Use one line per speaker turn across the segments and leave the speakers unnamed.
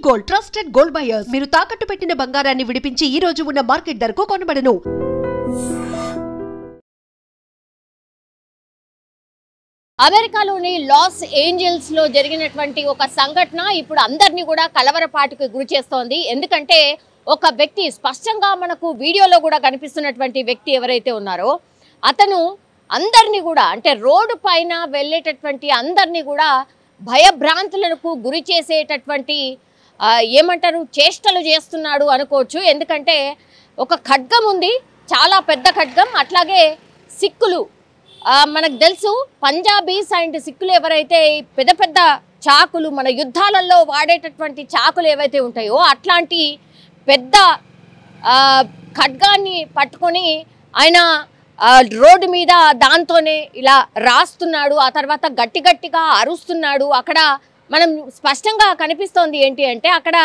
Gold trusted gold buyers మీరు తాకట్టు పెట్టిన బంగారాన్ని విడిపించి ఈ రోజు ఉన్న మార్కెట్ ధరకు కొనబడను.
అమెరికాలోని లాస్ ఏంజల్స్ లో జరిగినటువంటి ఒక సంఘటన ఇప్పుడు అందరినీ కూడా కలవరపాటుకు గురి చేస్తోంది. ఎందుకంటే ఒక వ్యక్తి స్పష్టంగా మనకు వీడియోలో కూడా కనిపిస్తున్నటువంటి వ్యక్తి ఎవరైతే ఉన్నారో అతను అందరినీ కూడా అంటే రోడ్డు పైన వెళ్ళేటటువంటి అందరినీ కూడా భయభ్రాంతులకు గురి చేసేటటువంటి ఏమంటారు చేష్టలు చేస్తున్నాడు అనుకోవచ్చు. ఎందుకంటే ఒక ఖడ్గం ఉంది, చాలా పెద్ద ఖడ్గం. అట్లాగే సిక్కులు మనకు తెలుసు, పంజాబీస్ అండ్ సిక్కులు ఎవరైతే పెద్ద పెద్ద చాకులు మన యుద్ధాలలో వాడేటటువంటి చాకులు ఏవైతే ఉంటాయో అట్లాంటి పెద్ద ఖడ్గాన్ని పట్టుకొని ఆయన రోడ్డు మీద దాంతోనే ఇలా రాస్తున్నాడు. ఆ తర్వాత గట్టి గట్టిగా అరుస్తున్నాడు. అక్కడ మనం స్పష్టంగా కనిపిస్తోంది ఏంటి అంటే అక్కడ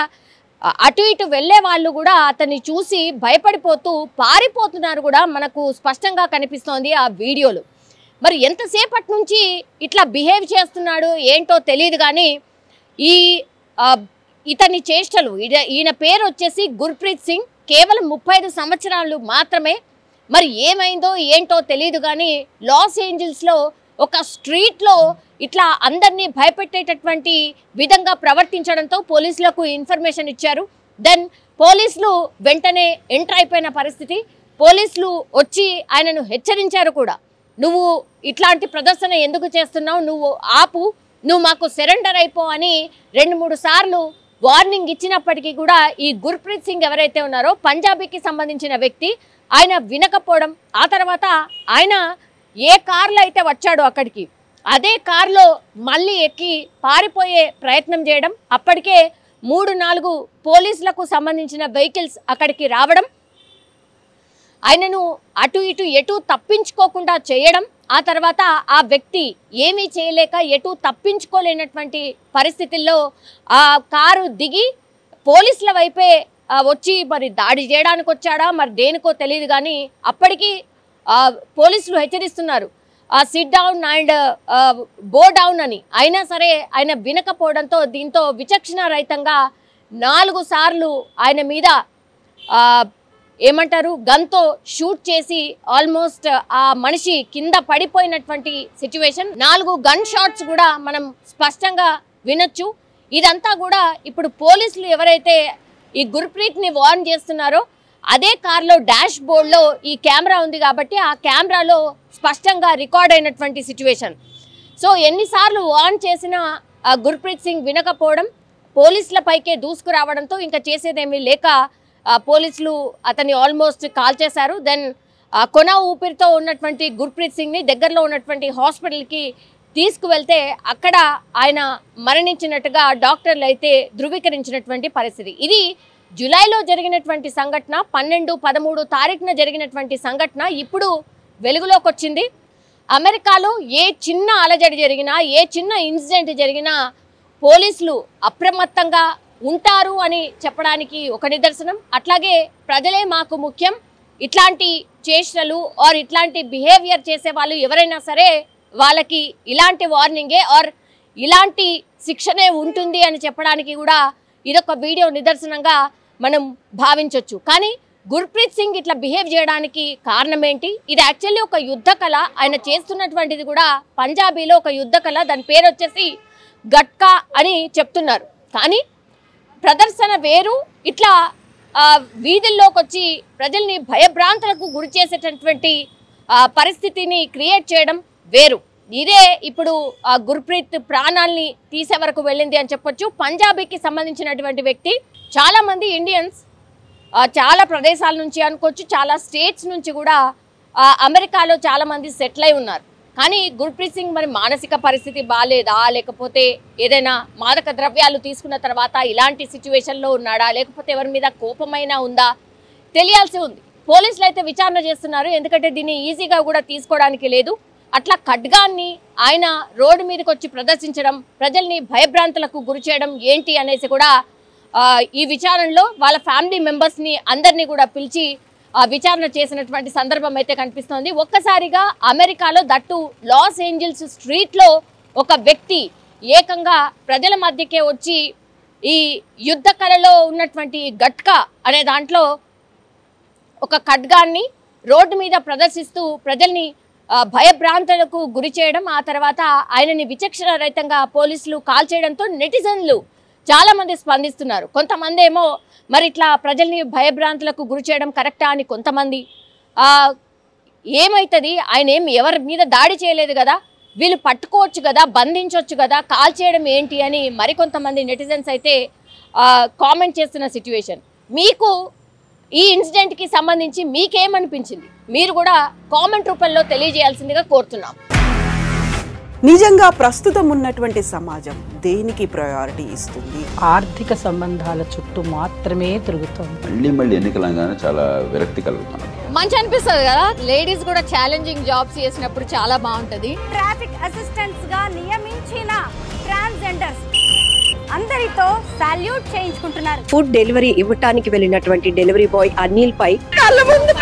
అటు ఇటు వెళ్ళే వాళ్ళు కూడా అతన్ని చూసి భయపడిపోతూ పారిపోతున్నారు కూడా మనకు స్పష్టంగా కనిపిస్తోంది ఆ వీడియోలో. మరి ఎంతసేపటి నుంచి ఇట్లా బిహేవ్ చేస్తున్నాడు ఏంటో తెలియదు కానీ ఇతని చేష్టలు, ఈయన పేరు వచ్చేసి గుర్ప్రీత్ సింగ్, కేవలం 35 సంవత్సరాలు మాత్రమే. మరి ఏమైందో ఏంటో తెలియదు కానీ లాస్ ఏంజల్స్లో ఒక స్ట్రీట్లో ఇట్లా అందరినీ భయపెట్టేటటువంటి విధంగా ప్రవర్తించడంతో పోలీసులకు ఇన్ఫర్మేషన్ ఇచ్చారు. దెన్ పోలీసులు వెంటనే ఎంటర్ అయిపోయిన పరిస్థితి. పోలీసులు వచ్చి ఆయనను హెచ్చరించారు కూడా, నువ్వు ఇట్లాంటి ప్రదర్శన ఎందుకు చేస్తున్నావు, నువ్వు ఆపు, నువ్వు మాకు సరెండర్ అయిపో అని 2-3 సార్లు వార్నింగ్ ఇచ్చినప్పటికీ కూడా ఈ గుర్ప్రీత్ సింగ్ ఎవరైతే ఉన్నారో పంజాబీకి సంబంధించిన వ్యక్తి, ఆయన వినకపోవడం, ఆ తర్వాత ఆయన ఏ కార్లో అయితే వచ్చాడో అక్కడికి అదే కార్లో మళ్ళీ ఎక్కి పారిపోయే ప్రయత్నం చేయడం, అప్పటికే 3-4 పోలీసులకు సంబంధించిన వెహికల్స్ అక్కడికి రావడం, ఆయనను అటు ఇటు ఎటు తప్పించుకోకుండా చేయడం, ఆ తర్వాత ఆ వ్యక్తి ఏమీ చేయలేక ఎటు తప్పించుకోలేనటువంటి పరిస్థితుల్లో ఆ కారు దిగి పోలీసుల వైపే వచ్చి మరి దాడి చేయడానికి వచ్చాడా మరి దేనికో తెలియదు కానీ అప్పటికి పోలీసులు హెచ్చరిస్తున్నారు సిట్ డౌన్ అండ్ బో డౌన్ అని. అయినా సరే ఆయన వినకపోవడంతో దీంతో విచక్షణ రహితంగా 4 సార్లు ఆయన మీద ఏమంటారు గన్తో షూట్ చేసి ఆల్మోస్ట్ ఆ మనిషి కింద పడిపోయినటువంటి సిచ్యువేషన్. 4 గన్ షాట్స్ కూడా మనం స్పష్టంగా వినొచ్చు. ఇదంతా కూడా ఇప్పుడు పోలీసులు ఎవరైతే ఈ గుర్ప్రీత్ని వార్న్ చేస్తున్నారో అదే కార్లో డాష్ బోర్డ్లో ఈ కెమెరా ఉంది కాబట్టి ఆ కెమెరాలో స్పష్టంగా రికార్డ్ అయినటువంటి సిచ్యువేషన్. సో ఎన్నిసార్లు వార్న్ చేసినా గుర్ప్రీత్ సింగ్ వినకపోవడం, పోలీసులపైకే దూసుకురావడంతో ఇంకా చేసేదేమీ లేక పోలీసులు అతన్ని ఆల్మోస్ట్ కాల్ చేశారు. దెన్ కొన ఊపిరితో ఉన్నటువంటి గుర్ప్రీత్ సింగ్ని దగ్గరలో ఉన్నటువంటి హాస్పిటల్కి తీసుకువెళ్తే అక్కడ ఆయన మరణించినట్టుగా డాక్టర్లు అయితే ధృవీకరించినటువంటి పరిస్థితి. ఇది జూలైలో జరిగినటువంటి సంఘటన, 12-13 తారీఖున జరిగినటువంటి సంఘటన ఇప్పుడు వెలుగులోకి వచ్చింది. అమెరికాలో ఏ చిన్న అలజడి జరిగినా, ఏ చిన్న ఇన్సిడెంట్ జరిగినా పోలీసులు అప్రమత్తంగా ఉంటారు అని చెప్పడానికి ఒక నిదర్శనం. అట్లాగే ప్రజలే మాకు ముఖ్యం, ఇట్లాంటి చేష్టలు ఆర్ ఇట్లాంటి బిహేవియర్ చేసే వాళ్ళు ఎవరైనా సరే వాళ్ళకి ఇలాంటి వార్నింగే ఆర్ ఇలాంటి శిక్షనే ఉంటుంది అని చెప్పడానికి కూడా ఇదొక వీడియో నిదర్శనంగా మనం భావించవచ్చు. కానీ గుర్ప్రీత్ సింగ్ ఇట్లా బిహేవ్ చేయడానికి కారణం ఏంటి? ఇది యాక్చువల్లీ ఒక యుద్ధ కళ. ఆయన చేస్తున్నటువంటిది కూడా పంజాబీలో ఒక యుద్ధ కళ, దాని పేరు వచ్చేసి గట్కా అని చెప్తున్నారు. కానీ ప్రదర్శన వేరు, ఇట్లా వీధుల్లోకి వచ్చి ప్రజల్ని భయభ్రాంతులకు గురి చేసేటటువంటి పరిస్థితిని క్రియేట్ చేయడం వేరు. ఇదే ఇప్పుడు గుర్ప్రీత్ ప్రాణాల్ని తీసే వరకు వెళ్ళింది అని చెప్పొచ్చు. పంజాబీకి సంబంధించినటువంటి వ్యక్తి. చాలామంది ఇండియన్స్ చాలా ప్రదేశాల నుంచి అనుకోవచ్చు, చాలా స్టేట్స్ నుంచి కూడా అమెరికాలో చాలామంది సెటిల్ అయి ఉన్నారు. కానీ గుర్ప్రీత్ సింగ్ మరి మానసిక పరిస్థితి బాగాలేదా, లేకపోతే ఏదైనా మాదక ద్రవ్యాలు తీసుకున్న తర్వాత ఇలాంటి సిచ్యువేషన్లో ఉన్నాడా, లేకపోతే ఎవరి మీద కోపమైనా ఉందా తెలియాల్సి ఉంది. పోలీసులు అయితే విచారణ చేస్తున్నారు, ఎందుకంటే దీన్ని ఈజీగా కూడా తీసుకోవడానికి లేదు. అట్లా ఖడ్గాన్ని ఆయన రోడ్డు మీదకి వచ్చి ప్రదర్శించడం, ప్రజల్ని భయభ్రాంతులకు గురి చేయడం ఏంటి అనేసి కూడా ఈ విచారణలో వాళ్ళ ఫ్యామిలీ మెంబర్స్ని అందరినీ కూడా పిలిచి విచారణ చేసినటువంటి సందర్భం అయితే కనిపిస్తోంది. ఒక్కసారిగా అమెరికాలో దట్టు లాస్ ఏంజల్స్ స్ట్రీట్లో ఒక వ్యక్తి ఏకంగా ప్రజల మధ్యకే వచ్చి ఈ యుద్ధ కళలో ఉన్నటువంటి గట్కా అనే దాంట్లో ఒక ఖడ్గాన్ని రోడ్డు మీద ప్రదర్శిస్తూ ప్రజల్ని భయభ్రాంతులకు గురి చేయడం, ఆ తర్వాత ఆయనని విచక్షణ రహితంగా పోలీసులు కాల్ చేయడంతో నెటిజన్లు చాలా మంది స్పందిస్తున్నారు. కొంతమంది ఏమో మరి ఇట్లా ప్రజల్ని భయభ్రాంతులకు గురి చేయడం కరెక్టా అని, కొంతమంది ఏమవుతుంది, ఆయన ఎవరి మీద దాడి చేయలేదు కదా, వీళ్ళు పట్టుకోవచ్చు కదా, బంధించవచ్చు కదా, కాల్ చేయడం ఏంటి అని మరికొంతమంది నెటిజన్స్ అయితే కామెంట్ చేస్తున్న సిచ్యువేషన్. మీకు ఈ ఇన్సిడెంట్కి సంబంధించి మీకేమనిపించింది మీరు కూడా కామెంట్ రూపంలో తెలియజేయాల్సిందిగా కోరుతున్నాం.
నిజంగా ప్రస్తుతం ఉన్నటువంటి సమాజం దేనికి ప్రయారిటీ ఇస్తుంది?
ఆర్థిక సంబంధాల చుట్టూ మాత్రమే తిరుగుతుంది.
మళ్ళీ ఎన్నికలంగానే చాలా విరక్తి కలుగుతుంది.
మంచి అనిపిస్తుంది కదా, లేడీస్ కూడా ఛాలెంజింగ్ జాబ్స్ చేసినప్పుడు చాలా బాగుంటది.
ట్రాఫిక్ అసిస్టెంట్స్ గా నియమించిన ట్రాన్స్జెండర్స్ అందరితో సాల్యూట్ చేయించుకుంటున్నారు.
ఫుడ్ డెలివరీ ఇవ్వటానికి వెళ్ళినటువంటి డెలివరీ బాయ్ అనిల్ పై
కళ్ళ ముందు